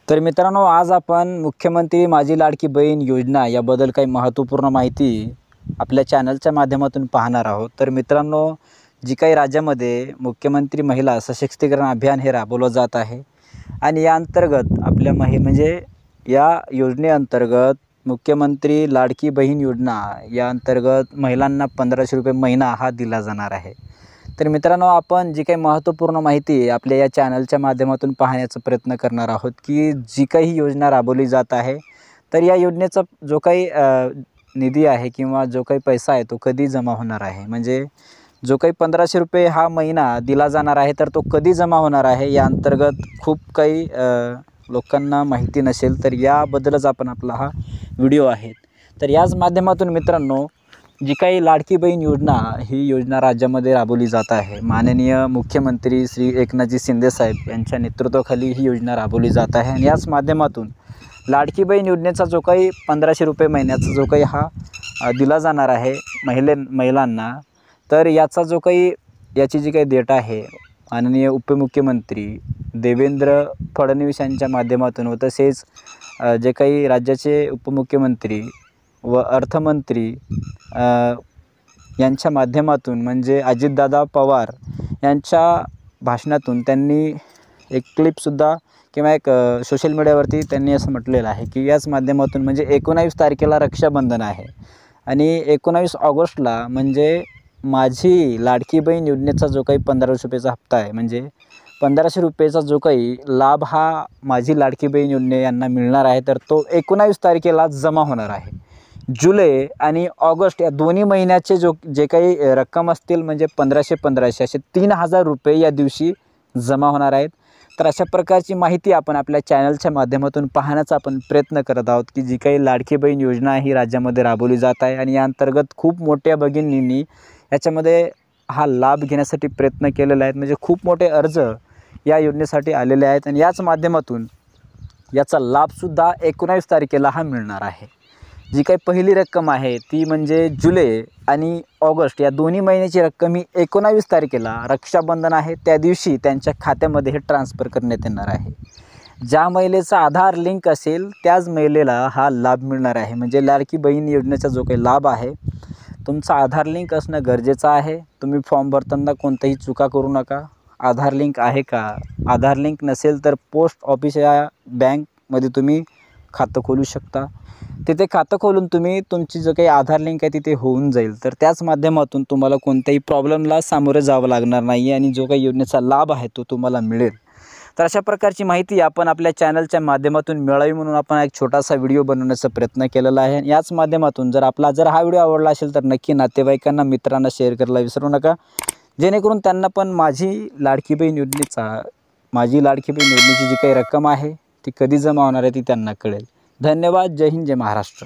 तर मित्रांनो, आज आपण मुख्यमंत्री माझी लाडकी बहीण योजना याबद्दल काही महत्त्वपूर्ण माहिती आपल्या चॅनलच्या माध्यमातून पाहणार आहोत। तर मित्रांनो, जी काही राज्यामध्ये मुख्यमंत्री महिला सशक्तीकरण अभियान हे राबवलं जात आहे आणि या अंतर्गत आपल्या म्हणजे या योजनेअंतर्गत मुख्यमंत्री लाडकी बहीण योजना या अंतर्गत महिलांना 1500 रुपये महिना हा दिला जाणार आहे। तर मित्रांनो, आपण जी काही महत्त्वपूर्ण माहिती आपल्या या चॅनलच्या माध्यमातून पाहण्याचा प्रयत्न करणार आहोत की जी काही योजना राबवली जात आहे, तर या योजनेचा जो काही निधी आहे किंवा जो काही पैसा आहे तो कधी जमा होणार आहे, म्हणजे जो काही 1500 रुपये हा महिना दिला जाणार आहे तर तो कधी जमा होणार आहे, या अंतर्गत खूप काही लोकांना माहिती नसेल। तर याबद्दलच आपण आपला हा व्हिडिओ आहे। तर याच माध्यमातून मित्रांनो, जी काही लाडकी बहीण योजना ही योजना राज्यामध्ये राबवली जात आहे। माननीय मुख्यमंत्री श्री एकनाथजी शिंदे साहेब यांच्या नेतृत्वाखाली ही योजना राबवली जात आहे आणि याच माध्यमातून लाडकी बहीण योजनेचा जो काही 1500 रुपये महिन्याचा जो काही हा दिला जाणार आहे महिलांना, तर याचा जो काही याची जी काही डेट आहे माननीय उपमुख्यमंत्री देवेंद्र फडणवीस यांच्या माध्यमातून व तसेच जे काही राज्याचे उपमुख्यमंत्री व अर्थमंत्री यांच्या माध्यमातून म्हणजे अजितदादा पवार यांच्या भाषणातून त्यांनी एक क्लिपसुद्धा किंवा एक सोशल मीडियावरती त्यांनी असं म्हटलेलं आहे की याच माध्यमातून म्हणजे 19 तारखेला रक्षाबंधन आहे आणि 19 ऑगस्टला म्हणजे माझी लाडकी बहीण योजनेचा जो काही 1500 रुपयेचा हप्ता आहे, म्हणजे 1500 रुपयेचा जो काही लाभ हा माझी लाडकी बहीण योजने यांना मिळणार आहे, तर तो 19 तारखेला जमा होणार आहे। जुलै आणि ऑगस्ट या दोन्ही महिन्याचे जे काही रक्कम असतील म्हणजे 1500 असे 3000 रुपये या दिवशी जमा होणार आहेत। तर अशा प्रकारची माहिती आपण आपल्या चॅनलच्या माध्यमातून पाहण्याचा आपण प्रयत्न करत आहोत की जी काही लाडकी बहीण योजना ही राज्यामध्ये राबवली जात आहे आणि या अंतर्गत खूप मोठ्या भगिनींनी याच्यामध्ये हा लाभ घेण्यासाठी प्रयत्न केलेला आहे, म्हणजे खूप मोठे अर्ज या योजनेसाठी आलेले आहेत आणि याच माध्यमातून याचा लाभसुद्धा 19 तारखेला हा मिळणार आहे। जी काही पहिली रक्कम आहे ती म्हणजे जुलै आणि ऑगस्ट या दोन्ही महिन्याची रक्कम ही 19 तारखेला रक्षाबंधन आहे त्या दिवशी त्यांच्या खात्यामध्ये हे ट्रान्सफर करण्यात येणार आहे। ज्या महिलेचा आधार लिंक असेल त्याच महिलेला हा लाभ मिळणार आहे। म्हणजे लाडकी बहीण योजनेचा जो काही लाभ आहे, तुमचा आधार लिंक असणं गरजेचं आहे। तुम्ही फॉर्म भरताना कोणत्याही चुका करू नका। आधार लिंक आहे का, आधार लिंक नसेल तर पोस्ट ऑफिस या बँकमध्ये तुम्ही खातं खोलू शकता। तिथे खातं खोलून तुम्ही तुमची जो काही आधार लिंक आहे तिथे होऊन जाईल, तर त्याच माध्यमातून तुम्हाला कोणत्याही प्रॉब्लेमला सामोरे जावं लागणार नाही आणि जो काही योजनेचा लाभ आहे तो तुम्हाला मिळेल। तर अशा प्रकारची माहिती आपण आपल्या चॅनलच्या माध्यमातून मिळावी म्हणून आपण एक छोटासा व्हिडिओ बनवण्याचा प्रयत्न केलेला आहे। याच माध्यमातून जर हा व्हिडिओ आवडला असेल तर नक्की नातेवाईकांना मित्रांना शेअर करायला विसरू नका, जेणेकरून त्यांना पण माझी लाडकी बहीण योजनेची जी काही रक्कम आहे ती कधी जमा होणार आहे ती त्यांना कळेल। धन्यवाद। जय हिंद, जय महाराष्ट्र।